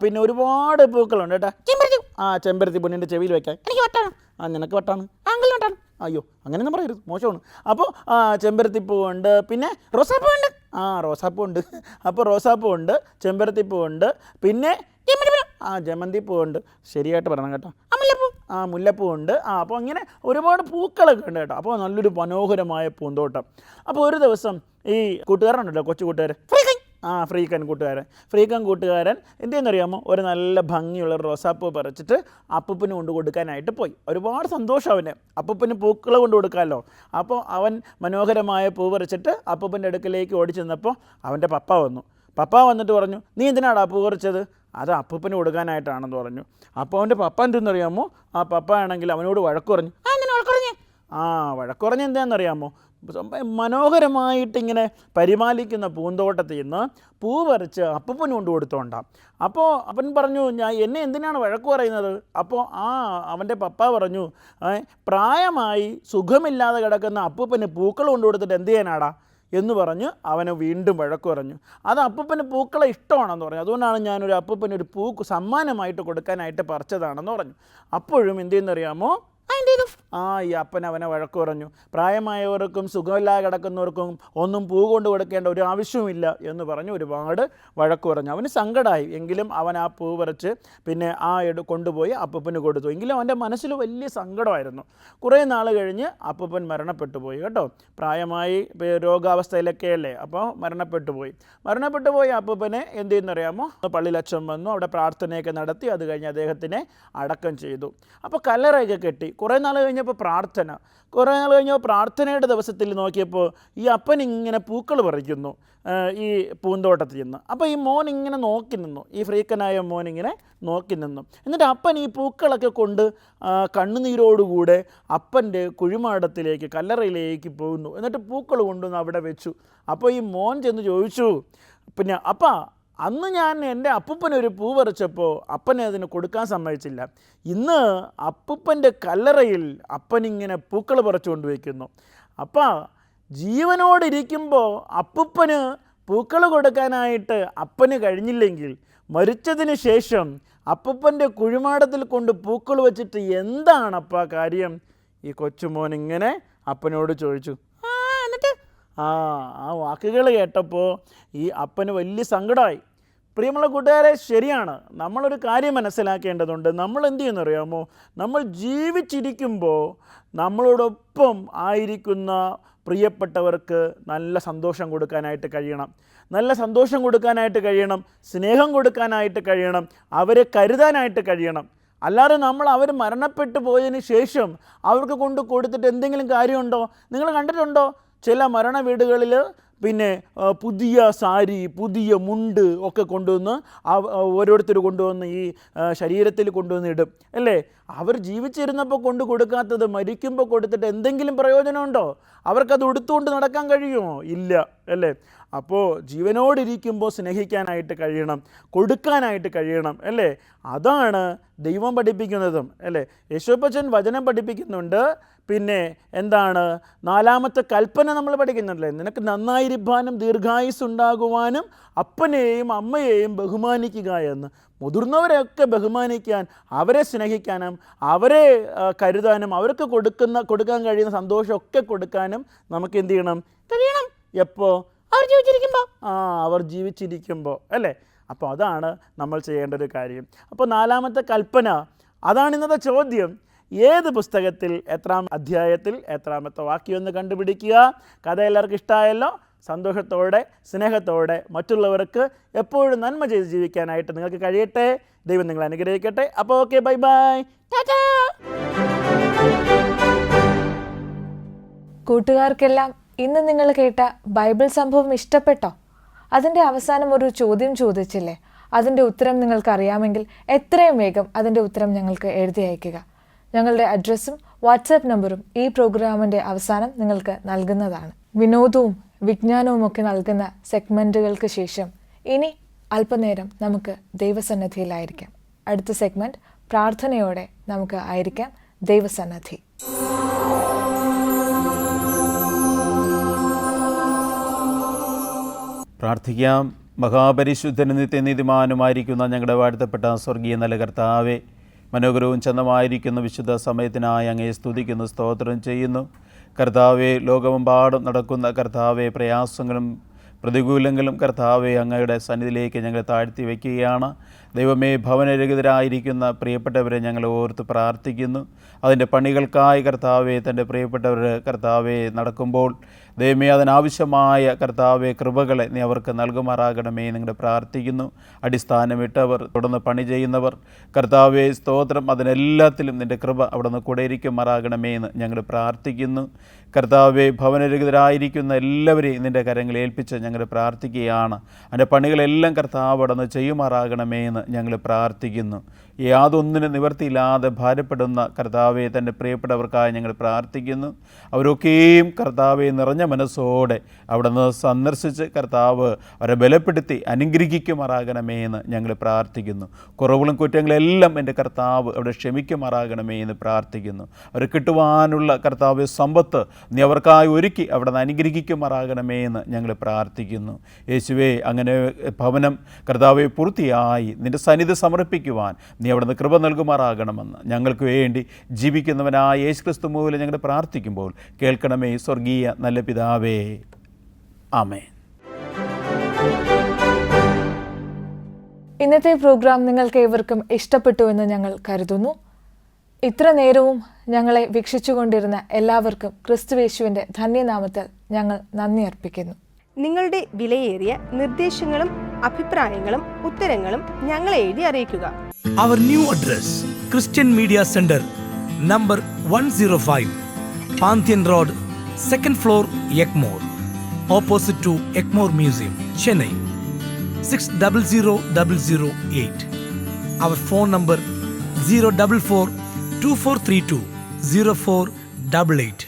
പിന്നെ ഒരുപാട് പൂക്കളുണ്ട് കേട്ടോ. ചെമ്പരത്തി പൊന്നിൻ്റെ ചെവിയിൽ വയ്ക്കാൻ. നിനക്ക് വട്ടാണ്. അയ്യോ, അങ്ങനെയൊന്നും പറയരുത്, മോശമാണ്. അപ്പോൾ ചെമ്പരത്തിപ്പൂവുണ്ട്, പിന്നെ റോസാപ്പൂവുണ്ട്. റോസാപ്പൂവുണ്ട്. അപ്പോൾ റോസാപ്പൂവുണ്ട്, ചെമ്പരത്തിപ്പൂവുണ്ട്, പിന്നെ ജമന്തിപ്പൂവുണ്ട്. ശരിയായിട്ട് പറയണം കേട്ടോ. മുല്ലപ്പൂവുണ്ട്. അപ്പോൾ ഇങ്ങനെ ഒരുപാട് പൂക്കളൊക്കെ ഉണ്ട് കേട്ടോ. അപ്പോൾ നല്ലൊരു മനോഹരമായ പൂന്തോട്ടം. അപ്പോൾ ഒരു ദിവസം ഈ കൂട്ടുകാരനുണ്ടല്ലോ, കൊച്ചു കൂട്ടുകാരൻ, ഫ്രീക്കൻ കൂട്ടുകാരൻ എന്തെന്നറിയാമോ, ഒരു നല്ല ഭംഗിയുള്ള റോസാപ്പൂ പറിച്ചിട്ട് അപ്പൂപ്പന് കൊണ്ട് കൊടുക്കാനായിട്ട് പോയി. ഒരുപാട് സന്തോഷം അവന്, അപ്പൂപ്പന് പൂക്കൾ കൊണ്ട് കൊടുക്കാമല്ലോ. അപ്പോൾ അവൻ മനോഹരമായ പൂ പറിച്ചിട്ട് അപ്പൂപ്പൻ്റെ അടുക്കലേക്ക് ഓടി ചെന്നപ്പോൾ അവൻ്റെ പപ്പ വന്നു. പപ്പ വന്നിട്ട് പറഞ്ഞു, നീ എന്തിനാടാ പൂ പറിച്ചത്? അത് അപ്പൂപ്പന് കൊടുക്കാനായിട്ടാണെന്ന് പറഞ്ഞു. അപ്പോൾ അവൻ്റെ പപ്പ എന്തെന്നറിയാമോ, ആ പപ്പ ആണെങ്കിൽ അവനോട് വഴക്ക് പറഞ്ഞു. വഴക്ക് പറഞ്ഞ് എന്താണെന്നറിയാമോ, മനോഹരമായിട്ടിങ്ങനെ പരിപാലിക്കുന്ന പൂന്തോട്ടത്തിൽ നിന്ന് പൂ പറിച്ച് അപ്പൂപ്പന് കൊണ്ട് കൊടുത്തോണ്ടാം. അപ്പോൾ അവൻ പറഞ്ഞു, എന്നെ എന്തിനാണ് വഴക്ക് പറയുന്നത്? അപ്പോൾ അവൻ്റെ പപ്പ പറഞ്ഞു, പ്രായമായി സുഖമില്ലാതെ കിടക്കുന്ന അപ്പൂപ്പന് പൂക്കൾ കൊണ്ട് കൊടുത്തിട്ട് എന്ത് ചെയ്യാനാടാ എന്ന് പറഞ്ഞ് അവന് വീണ്ടും വഴക്ക് പറഞ്ഞു. അത് അപ്പൂപ്പന് പൂക്കളെ ഇഷ്ടമാണെന്ന് പറഞ്ഞു. അതുകൊണ്ടാണ് ഞാനൊരു അപ്പൂപ്പന് ഒരു പൂ സമ്മാനമായിട്ട് കൊടുക്കാനായിട്ട് പറിച്ചതാണെന്ന് പറഞ്ഞു. അപ്പോഴും എന്ത് ചെയ്യുന്നറിയാമോ, ഈ അപ്പൻ അവനെ വഴക്ക് പറഞ്ഞു. പ്രായമായവർക്കും സുഖമില്ലാതെ കിടക്കുന്നവർക്കും ഒന്നും പൂ കൊണ്ട് കൊടുക്കേണ്ട ഒരു ആവശ്യവുമില്ല എന്ന് പറഞ്ഞ് ഒരുപാട് വഴക്ക് പറഞ്ഞു. അവന് സങ്കടമായി. എങ്കിലും അവൻ ആ പൂ പറിച്ച് പിന്നെ കൊണ്ടുപോയി അപ്പൂപ്പന് കൊടുത്തു. എങ്കിലും അവൻ്റെ മനസ്സിൽ വലിയ സങ്കടമായിരുന്നു. കുറേ നാൾ കഴിഞ്ഞ് അപ്പൂപ്പൻ മരണപ്പെട്ടു പോയി കേട്ടോ. പ്രായമായി രോഗാവസ്ഥയിലൊക്കെയല്ലേ, അപ്പോൾ മരണപ്പെട്ടു പോയി അപ്പൂപ്പനെ എന്ത് ചെയ്യുന്നറിയാമോ, പള്ളിയിൽ അച്ഛൻ വന്നു, അവിടെ പ്രാർത്ഥനയൊക്കെ നടത്തി. അത് കഴിഞ്ഞ് അദ്ദേഹത്തിനെ അടക്കം ചെയ്തു. അപ്പോൾ കല്ലറയൊക്കെ കെട്ടി. കുറേ നാൾ കഴിഞ്ഞപ്പോൾ പ്രാർത്ഥനയുടെ ദിവസത്തിൽ നോക്കിയപ്പോൾ ഈ അപ്പൻ ഇങ്ങനെ പൂക്കൾ പറിക്കുന്നു ഈ പൂന്തോട്ടത്തിൽ നിന്ന്. അപ്പോൾ ഈ മോൻ ഇങ്ങനെ നോക്കി നിന്നു, ഈ ഫ്രീക്കനായ മോൻ ഇങ്ങനെ നോക്കി നിന്നു. എന്നിട്ട് അപ്പൻ ഈ പൂക്കളൊക്കെ കൊണ്ട് കണ്ണുനീരോടുകൂടെ അപ്പൻ്റെ കുഴിമാടത്തിലേക്ക് കല്ലറയിലേക്ക് പോകുന്നു. എന്നിട്ട് പൂക്കൾ കൊണ്ടുവന്ന് അവിടെ വെച്ചു. അപ്പോൾ ഈ മോൻ ചെന്ന് ചോദിച്ചു, പിന്നെ അപ്പാ, അന്ന് ഞാൻ എൻ്റെ അപ്പൂപ്പനൊരു പൂ പറിച്ചപ്പോൾ അപ്പനെ അതിന് കൊടുക്കാൻ സമ്മതിച്ചില്ല. ഇന്ന് അപ്പൂപ്പൻ്റെ കല്ലറയിൽ അപ്പനിങ്ങനെ പൂക്കൾ പറിച്ചുകൊണ്ട് വയ്ക്കുന്നു. അപ്പം ജീവനോടിരിക്കുമ്പോൾ അപ്പൂപ്പന് പൂക്കൾ കൊടുക്കാനായിട്ട് അപ്പന് കഴിഞ്ഞില്ലെങ്കിൽ മരിച്ചതിന് ശേഷം അപ്പൂപ്പൻ്റെ കുഴിമാടത്തിൽ കൊണ്ട് പൂക്കൾ വെച്ചിട്ട് എന്താണപ്പാ കാര്യം? ഈ കൊച്ചുമോൻ ഇങ്ങനെ അപ്പനോട് ചോദിച്ചു. ആ വാക്കുകൾ കേട്ടപ്പോൾ ഈ അപ്പന് വലിയ സങ്കടമായി. പ്രിയമുള്ള കൂട്ടുകാരെ, ശരിയാണ്, നമ്മളൊരു കാര്യം മനസ്സിലാക്കേണ്ടതുണ്ട്. നമ്മൾ എന്ത് ചെയ്യുന്നറിയാമോ, നമ്മൾ ജീവിച്ചിരിക്കുമ്പോൾ നമ്മളോടൊപ്പം ആയിരിക്കുന്ന പ്രിയപ്പെട്ടവർക്ക് നല്ല സന്തോഷം കൊടുക്കാനായിട്ട് കഴിയണം, സ്നേഹം കൊടുക്കാനായിട്ട് കഴിയണം, അവരെ കരുതാനായിട്ട് കഴിയണം. അല്ലാതെ അവർ മരണപ്പെട്ടു പോയതിന് ശേഷം അവർക്ക് കൊടുത്തിട്ട് എന്തെങ്കിലും കാര്യമുണ്ടോ? നിങ്ങൾ കണ്ടിട്ടുണ്ടോ ചില മരണ വീടുകളിൽ പിന്നെ പുതിയ സാരി, പുതിയ മുണ്ട് ഒക്കെ കൊണ്ടുവന്ന് ഓരോരുത്തർ കൊണ്ടുവന്ന് ഈ ശരീരത്തിൽ കൊണ്ടുവന്ന് ഇടും അല്ലേ? അവർ ജീവിച്ചിരുന്നപ്പോൾ കൊടുക്കാത്തത് മരിക്കുമ്പോൾ കൊടുത്തിട്ട് എന്തെങ്കിലും പ്രയോജനമുണ്ടോ? അവർക്കത് ഉടുത്തുകൊണ്ട് നടക്കാൻ കഴിയുമോ? ഇല്ല അല്ലേ? അപ്പോൾ ജീവനോടിരിക്കുമ്പോൾ സ്നേഹിക്കാനായിട്ട് കഴിയണം, കൊടുക്കാനായിട്ട് കഴിയണം അല്ലേ? അതാണ് ദൈവം പഠിപ്പിക്കുന്നതും അല്ലേ? യേശുപ്പച്ചൻ വചനം പഠിപ്പിക്കുന്നുണ്ട്. പിന്നെ എന്താണ് 4-ാമത്തെ കൽപ്പന നമ്മൾ പഠിക്കുന്നുണ്ടല്ലേ, നിനക്ക് നന്നായിരിക്കാനും ദീർഘായുസ് ഉണ്ടാകുവാനും അപ്പനെയും അമ്മയെയും ബഹുമാനിക്കുക എന്ന്. മുതിർന്നവരെയൊക്കെ ബഹുമാനിക്കാൻ, അവരെ സ്നേഹിക്കാനും, അവരെ കരുതാനും, അവർക്ക് കൊടുക്കാൻ കഴിയുന്ന സന്തോഷമൊക്കെ കൊടുക്കാനും നമുക്ക് എന്ത് ചെയ്യണം? എപ്പോൾ? അവർ ജീവിച്ചിരിക്കുമ്പോൾ അല്ലേ? അപ്പോൾ അതാണ് നമ്മൾ ചെയ്യേണ്ട ഒരു കാര്യം. അപ്പോൾ 4-ാമത്തെ കൽപ്പന, അതാണ് ഇന്നത്തെ ചോദ്യം. ഏത് പുസ്തകത്തിൽ എത്രാം അധ്യായത്തിൽ എത്രാമത്തെ വാക്യം എന്ന് കണ്ടുപിടിക്കുക. കഥ എല്ലാവർക്കും ഇഷ്ടമായല്ലോ. സന്തോഷത്തോടെ സ്നേഹത്തോടെ മറ്റുള്ളവർക്ക് എപ്പോഴും നന്മ ചെയ്ത് ജീവിക്കാനായിട്ട് നിങ്ങൾക്ക് കഴിയട്ടെ. ദൈവം നിങ്ങളെ അനുഗ്രഹിക്കട്ടെ. അപ്പോൾ ഓക്കെ, ബൈ ബൈ, ടാറ്റാ. കൂട്ടുകാർക്കെല്ലാം ഇന്ന് നിങ്ങൾ കേട്ട ബൈബിൾ സംഭവം ഇഷ്ടപ്പെട്ടോ? അതിൻ്റെ അവസാനം ഒരു ചോദ്യം ചോദിച്ചില്ലേ? അതിൻ്റെ ഉത്തരം നിങ്ങൾക്കറിയാമെങ്കിൽ എത്രയും വേഗം അതിൻ്റെ ഉത്തരം ഞങ്ങൾക്ക് എഴുതി അയയ്ക്കുക. ഞങ്ങളുടെ അഡ്രസ്സും വാട്സാപ്പ് നമ്പറും ഈ പ്രോഗ്രാമിൻ്റെ അവസാനം നിങ്ങൾക്ക് നൽകുന്നതാണ്. വിനോദവും വിജ്ഞാനവും ഒക്കെ നൽകുന്ന സെഗ്മെൻറ്റുകൾക്ക് ശേഷം ഇനി അല്പനേരം നമുക്ക് ദൈവസന്നിധിയിലായിരിക്കാം. അടുത്ത സെഗ്മെൻറ്റ് പ്രാർത്ഥനയോടെ നമുക്ക് ആയിരിക്കാം ദൈവസന്നിധി. പ്രാർത്ഥിക്കാം. മഹാപരിശുദ്ധനും നിത്യനീതിമാനുമായിരിക്കുന്ന ഞങ്ങളുടെ വാഴ്ത്തപ്പെട്ട സ്വർഗീയ നല്ല കർത്താവേ, മനോഹരവും ചന്തമായിരിക്കുന്ന വിശുദ്ധ സമയത്തിനായി അങ്ങയെ സ്തുതിക്കുന്നു, സ്തോത്രം ചെയ്യുന്നു. കർത്താവെ, ലോകമെമ്പാടും നടക്കുന്ന കർത്താവെ പ്രയാസങ്ങളും പ്രതികൂലങ്ങളും കർത്താവെ അങ്ങയുടെ സന്നിധിയിലേക്ക് ഞങ്ങൾ താഴ്ത്തി വയ്ക്കുകയാണ്. ദൈവമേ, ഭവനരഹിതരായിരിക്കുന്ന പ്രിയപ്പെട്ടവരെ ഞങ്ങൾ ഓർത്ത് പ്രാർത്ഥിക്കുന്നു. അതിൻ്റെ പണികൾക്കായി കർത്താവെ തൻ്റെ പ്രിയപ്പെട്ടവർ കർത്താവെ നടക്കുമ്പോൾ ദൈവമേ അതിനാവശ്യമായ കർത്താവെ കൃപകളെ നീ അവർക്ക് നൽകുമാറാകണമേ നിങ്ങളുടെ പ്രാർത്ഥിക്കുന്നു. അടിസ്ഥാനമിട്ടവർ, തുടർന്ന് പണി ചെയ്യുന്നവർ, കർത്താവെ സ്തോത്രം, അതിനെല്ലാത്തിലും നിൻ്റെ കൃപ അവിടെ നിന്ന് കൂടെ ഇരിക്കുമാറാകണമേ എന്ന് ഞങ്ങൾ പ്രാർത്ഥിക്കുന്നു. കർത്താവെ ഭവനരഹിതരായിരിക്കുന്ന എല്ലാവരെയും നിൻ്റെ കരങ്ങളിൽ ഏൽപ്പിച്ച് ഞങ്ങൾ പ്രാർത്ഥിക്കുകയാണ്. അതിൻ്റെ പണികളെല്ലാം കർത്താവ് അവിടെ നിന്ന് ചെയ്യുമാറാകണമേ എന്ന് ഞങ്ങൾ പ്രാർത്ഥിക്കുന്നു. യാതൊന്നിനും നിവർത്തിയില്ലാതെ ഭാരപ്പെടുന്ന കർത്താവെ തൻ്റെ പ്രിയപ്പെട്ടവർക്കായി ഞങ്ങൾ പ്രാർത്ഥിക്കുന്നു. അവരൊക്കെയും കർത്താവെ നിറഞ്ഞ മനസ്സോടെ അവിടെ നിന്ന് സന്ദർശിച്ച് കർത്താവ് അവരെ ബലപ്പെടുത്തി അനുഗ്രഹിക്കുമാറാകണമേ എന്ന് ഞങ്ങൾ പ്രാർത്ഥിക്കുന്നു. കുറവുകളും കുറ്റങ്ങളെല്ലാം എൻ്റെ കർത്താവ് അവിടെ ക്ഷമിക്കുമാറാകണമേ എന്ന് പ്രാർത്ഥിക്കുന്നു. അവർ കിട്ടുവാനുള്ള കർത്താവ് സമ്പത്ത് നീ അവർക്കായി ഒരുക്കി അവിടെ നിന്ന് അനുഗ്രഹിക്കുമാറാകണമേ എന്ന് ഞങ്ങൾ പ്രാർത്ഥിക്കുന്നു. യേശുവേ, അങ്ങനെ ഭവനം കർത്താവെ പൂർത്തിയായി നിൻ്റെ സന്നിധി സമർപ്പിക്കുവാൻ നീ അവിടെ നിന്ന് കൃപ നൽകുമാറാകണമെന്ന് ഞങ്ങൾക്ക് വേണ്ടി ജീവിക്കുന്നവനായ യേശുക്രിസ്തു മൂലം ഞങ്ങൾ പ്രാർത്ഥിക്കുമ്പോൾ കേൾക്കണമേ സ്വർഗീയ നല്ല പിതാവേ. ആമേൻ. ഇന്നത്തെ പ്രോഗ്രാം നിങ്ങൾക്ക് ഏവർക്കും ഇഷ്ടപ്പെട്ടു എന്ന് ഞങ്ങൾ കരുതുന്നു. ഇത്ര നേരവും ഞങ്ങളെ വീക്ഷിച്ചുകൊണ്ടിരുന്ന എല്ലാവർക്കും ക്രിസ്തുയേശുവിൻ്റെ ധന്യനാമത്തിൽ ഞങ്ങൾ നന്ദി അർപ്പിക്കുന്നു. നിങ്ങളുടെ വിലയേറിയ നിർദ്ദേശങ്ങളും അഭിപ്രായങ്ങളും ഉത്തരങ്ങളും ഞങ്ങളെ എഴുതി അറിയിക്കുക. Our new address, Christian Media Center, number 105, Pantheon Road, 2nd floor, Egmore, opposite to Egmore Museum, Chennai, 600008. Our phone number 044 2432 0488.